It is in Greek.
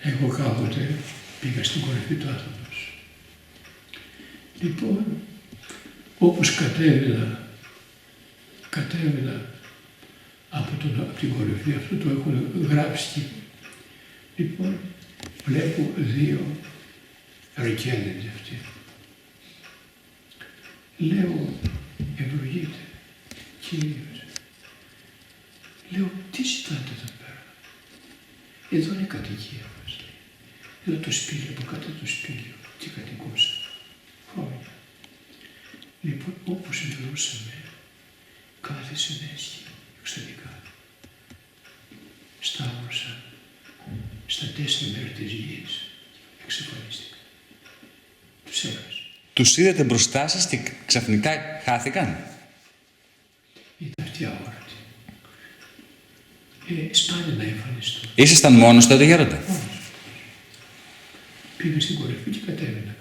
Εγώ κάποτε πήγα στην κορυφή του Άθωνος. Λοιπόν, όπως κατέβαινα από την κορυφή, αυτό το έχουν γράψει. Λοιπόν, βλέπω δύο ρεκένδες αυτοί. Λέω, ευλογείτε, Κύριος. Λέω, τι ζητάτε εδώ πέρα? Εδώ είναι η κατοικία μας. Εδώ το σπήλαιο, από κάτω το σπήλαιο, τι κατοικούσα. Χρόνια. Λοιπόν, όπως μιλούσαμε, κάθισε έσχη εξωτερικά. Σταύρωσαν στα 4 μέρη της γης, εξαφανίστηκαν. Τους έχασα. Τους είδατε μπροστά σας και ξαφνικά χάθηκαν. Ήταν αυτή αόρατη. Σπάνια να εμφανιστούν. Ήσασταν μόνος τότε, γέροντα? Πήγα στην κορυφή και κατέβαινα.